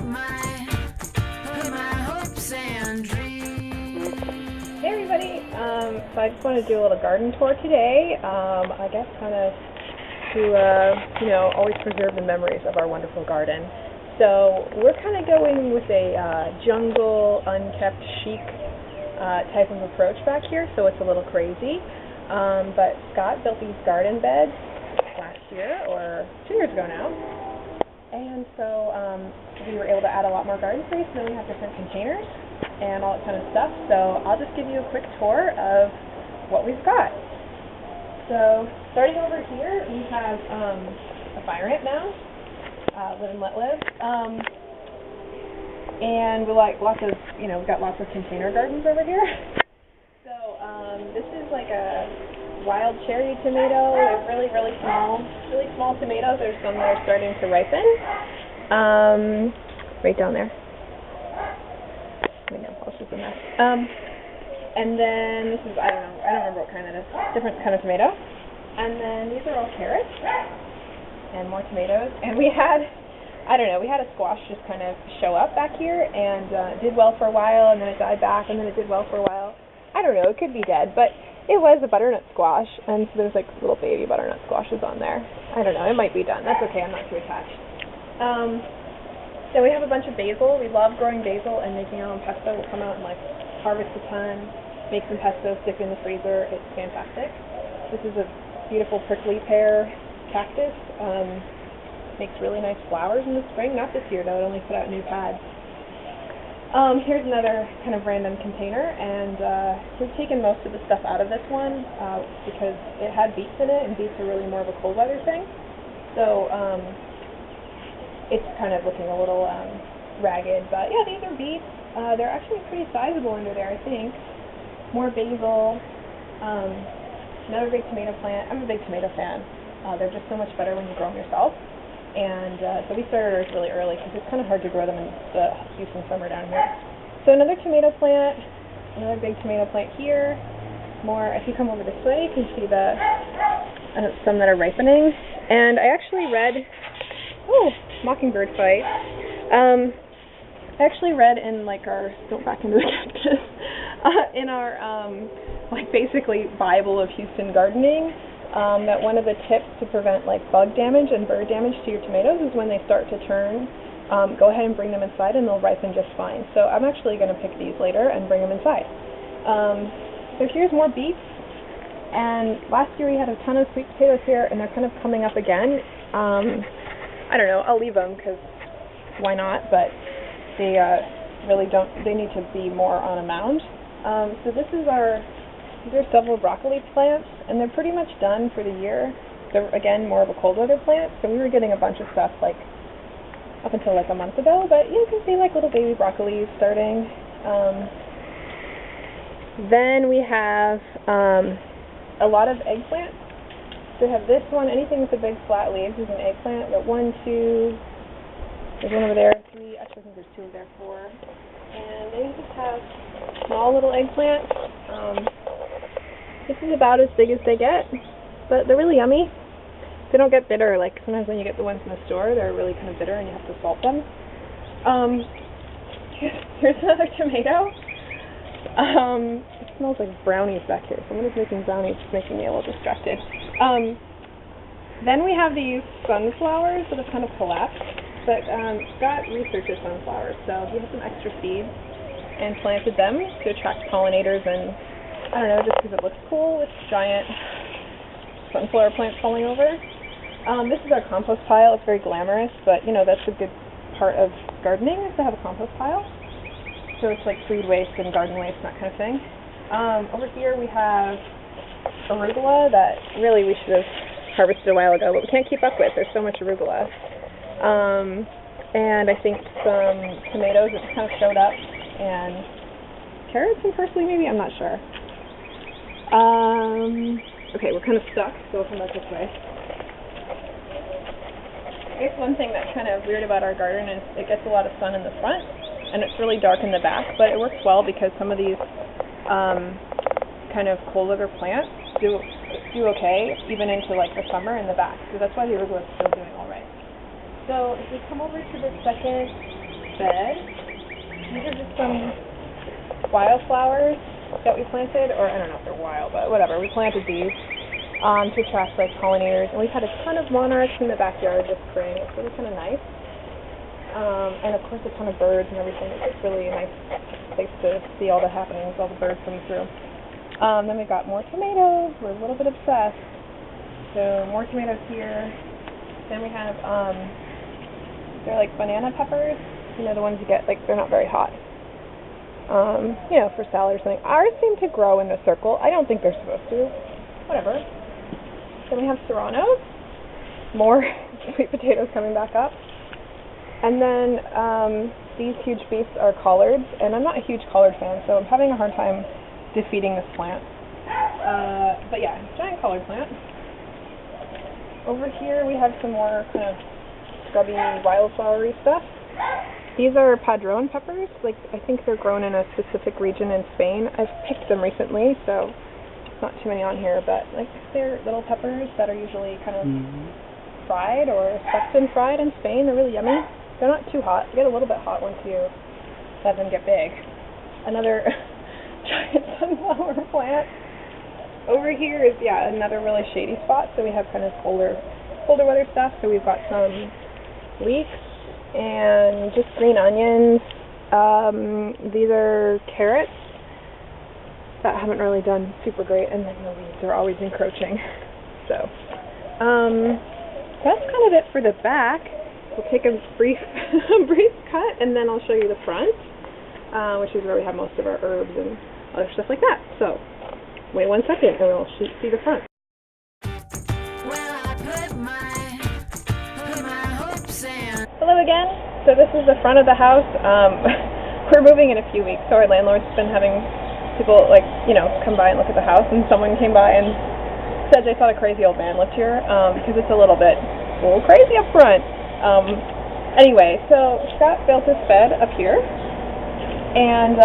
Hey everybody, so I just want to do a little garden tour today, I guess kind of to, always preserve the memories of our wonderful garden. So we're kind of going with a jungle, unkept, chic type of approach back here, so it's a little crazy. But Scott built these garden beds last year, or 2 years ago now, and so we were able to add a lot more garden space, and then we have different containers and all that kind of stuff. So I'll just give you a quick tour of what we've got. So starting over here, we have a fire ant now, live and let live, and we like lots of, we've got lots of container gardens over here. So this is like a wild cherry tomato. They're really, really small tomatoes. There's some that are starting to ripen, right down there. And then this is, I don't remember what kind that is, different kind of tomato. And then these are all carrots and more tomatoes. And we had, we had a squash just kind of show up back here, and it did well for a while, and then it died back, and then it did well for a while. I don't know, it could be dead, but it was a butternut squash, and so there's like little baby butternut squashes on there. I don't know, it might be done. That's okay, I'm not too attached. Then we have a bunch of basil. We love growing basil and making our own pesto. We'll come out and harvest a ton, make some pesto, stick it in the freezer. It's fantastic. This is a beautiful prickly pear cactus. Makes really nice flowers in the spring. Not this year though, it only put out new pads. Here's another kind of random container, and we've taken most of the stuff out of this one because it had beets in it, and beets are really more of a cold weather thing. So it's kind of looking a little ragged, but yeah, these are beets. They're actually pretty sizable under there, I think. More basil, another big tomato plant. I'm a big tomato fan. They're just so much better when you grow them yourself. And so we started ours really early because it's kind of hard to grow them in the Houston summer down here. So another tomato plant, another big tomato plant here. More, if you come over this way, you can see some that are ripening. And I actually read, mockingbird fight. I actually read in our, don't back into the cactus, in our basically Bible of Houston gardening, that one of the tips to prevent bug damage and bird damage to your tomatoes is when they start to turn, go ahead and bring them inside and they'll ripen just fine. So I'm actually going to pick these later and bring them inside. So here's more beets, and last year we had a ton of sweet potatoes here, and they're kind of coming up again. I don't know, I'll leave them because why not, but they really don't, they need to be more on a mound. So these are several broccoli plants, and they're pretty much done for the year. They're, again, more of a cold weather plant, so we were getting a bunch of stuff up until a month ago, but you can see little baby broccolis starting. Then we have a lot of eggplants. So we have this one, anything with the big flat leaves is an eggplant. We've got 1, 2, there's one over there, 3, actually I think there's 2 over there, 4. And they just have small little eggplants. This is about as big as they get, but they're really yummy. They don't get bitter, sometimes when you get the ones in the store, they're really kind of bitter and you have to salt them. Here's another tomato. It smells like brownies back here. Someone is making brownies, it's making me a little distracted. Then we have these sunflowers that have kind of collapsed, but Scott researches sunflowers, so he has some extra seeds and planted them to attract pollinators, and I don't know, just because it looks cool with giant sunflower plants falling over. This is our compost pile. It's very glamorous, but that's a good part of gardening, is to have a compost pile. So it's food waste and garden waste, that kind of thing. Over here we have arugula that really we should have harvested a while ago, but we can't keep up with. There's so much arugula. And I think some tomatoes that just kind of showed up, and carrots and parsley maybe, I'm not sure. Okay, we're kind of stuck, so we'll come back this way. I guess one thing that's kind of weird about our garden is it gets a lot of sun in the front, and it's really dark in the back, but it works well because some of these kind of cold weather plants do okay even into the summer in the back. So that's why the arugula is still doing all right. So if we come over to the second bed. These are just some wildflowers that we planted, or I don't know if they're wild, but whatever. We planted these to attract like pollinators, and we've had a ton of monarchs in the backyard this spring. It's really kind of nice. And of course a ton of birds and everything. It's just really a nice place to see all the happenings, all the birds coming through. Then we've got more tomatoes. We're a little bit obsessed. So more tomatoes here. Then we have, they're like banana peppers. You know, the ones you get, like, they're not very hot. You know, for salad or something. Ours seem to grow in a circle. I don't think they're supposed to. Whatever. Then we have serranos. More sweet potatoes coming back up. And then these huge beasts are collards, and I'm not a huge collard fan, so I'm having a hard time defeating this plant. But yeah, giant collard plant. Over here we have some more kind of scrubby, wildflowery stuff. These are padron peppers. Like, I think they're grown in a specific region in Spain. I've picked them recently, so not too many on here, but like they're little peppers that are usually kind of fried or stuffed and fried in Spain. They're really yummy. They're not too hot. They get a little bit hot once you let them get big. Another giant sunflower plant. Over here is, yeah, another really shady spot. So we have kind of colder weather stuff. So we've got some leeks and just green onions. These are carrots that haven't really done super great, and then the weeds are always encroaching. So that's kind of it for the back. We'll take a brief cut, and then I'll show you the front, which is where we have most of our herbs and other stuff like that. So, wait 1 second, and we'll see the front. Hello again. So this is the front of the house. We're moving in a few weeks, so our landlord's been having people, like, you know, come by and look at the house, and someone came by and said they thought a crazy old man lived here, because it's a little crazy up front. Anyway, so Scott built this bed up here, and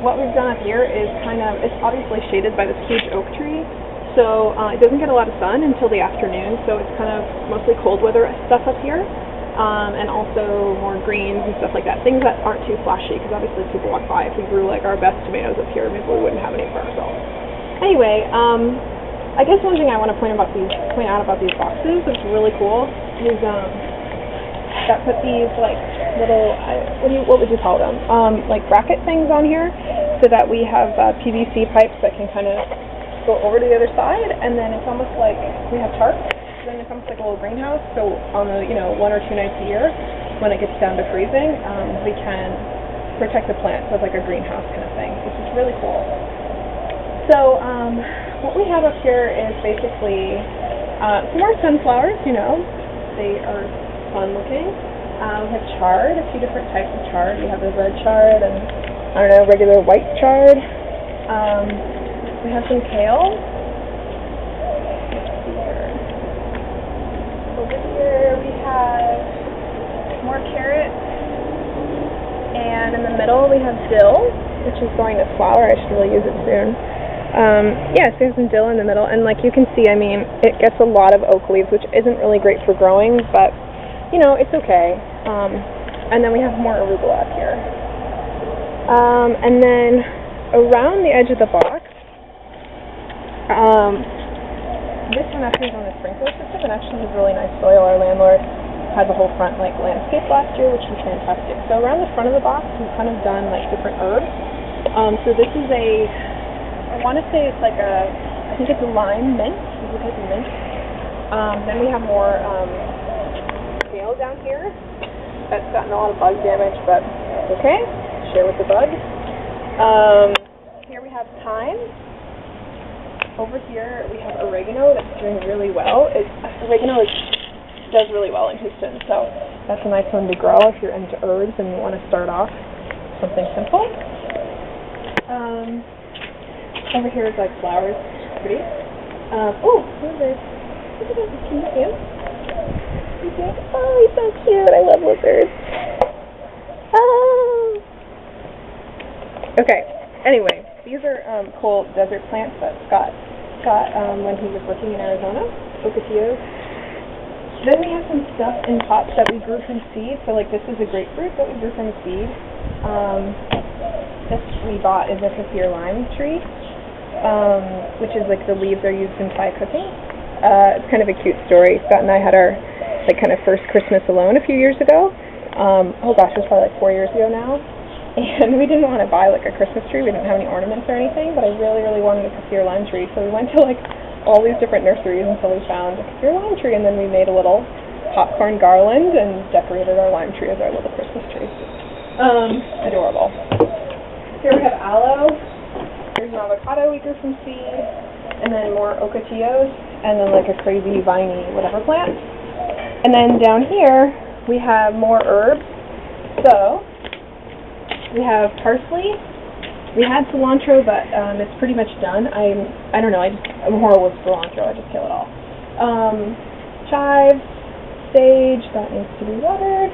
what we've done up here is it's obviously shaded by this huge oak tree, so it doesn't get a lot of sun until the afternoon, so it's kind of mostly cold weather stuff up here, and also more greens and stuff like that, things that aren't too flashy, because obviously people walk by. If we grew like our best tomatoes up here, maybe we wouldn't have any for ourselves. Anyway, I guess one thing I want to point out about these boxes that's really cool is that put these like little what would you call them? Like bracket things on here, so that we have PVC pipes that can kind of go over to the other side, and then it's almost like we have tarps. Then it's almost like a little greenhouse. So on the 1 or 2 nights a year, when it gets down to freezing, we can protect the plants with like a greenhouse kind of thing, which is really cool. So what we have up here is basically some more sunflowers. You know, they are fun looking. We have chard, a few different types of chard. We have the red chard and, I don't know, regular white chard. We have some kale. Let's see here. Over here we have more carrots. And in the middle we have dill, which is going to flower. I should really use it soon. Yeah, so we have some dill in the middle. And like you can see, I mean, it gets a lot of oak leaves, which isn't really great for growing, but you know, it's okay. And then we have more arugula up here. And then around the edge of the box, this one actually is on the sprinkler system, and actually has really nice soil. Our landlord had the whole front like landscape last year, which was fantastic. So around the front of the box, we've kind of done like different herbs. So this is I want to say it's like I think it's a lime mint. It's a type of mint. Then we have more kale down here. That's gotten a lot of bug damage, but okay. Share with the bugs. Here we have thyme. Over here we have oregano that's doing really well. Oregano does really well in Houston, so that's a nice one to grow if you're into herbs and you want to start off something simple. Over here is like flowers, pretty. Oh, lizard. Look at this. Can you see him? Oh, he's so cute. I love lizards. Oh. Okay. Anyway, these are cool desert plants that Scott got when he was working in Arizona. Ocotillos. Then we have some stuff in pots that we grew from seed. So like this is a grapefruit that we grew from seed. This we bought is a kaffir lime tree, which is like the leaves are used in Thai cooking. It's kind of a cute story. Scott and I had our like kind of first Christmas alone a few years ago. Oh gosh, it was probably like 4 years ago now. And we didn't want to buy like a Christmas tree. We didn't have any ornaments or anything, but I really, really wanted a kaffir lime tree. So we went to like all these different nurseries until we found a kaffir lime tree, and then we made a little popcorn garland and decorated our lime tree as our little Christmas tree. Adorable. Here we have aloe. Here's an avocado we grew from seed, and then more ocotillos, and then like a crazy viney whatever plant. And then down here we have more herbs. So we have parsley. We had cilantro, but it's pretty much done. I don't know. I'm horrible with cilantro. I just kill it all. Chives, sage that needs to be watered.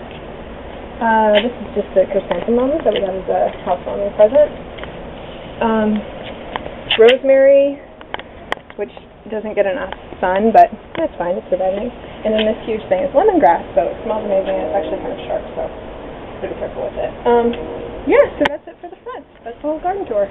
This is just the chrysanthemums that we got as a housewarming present. Rosemary, which doesn't get enough sun, but that's fine. It's surviving. And then this huge thing is lemongrass. So it smells amazing. And it's actually kind of sharp, so be careful with it. Yeah, so that's it for the front. That's the whole garden tour.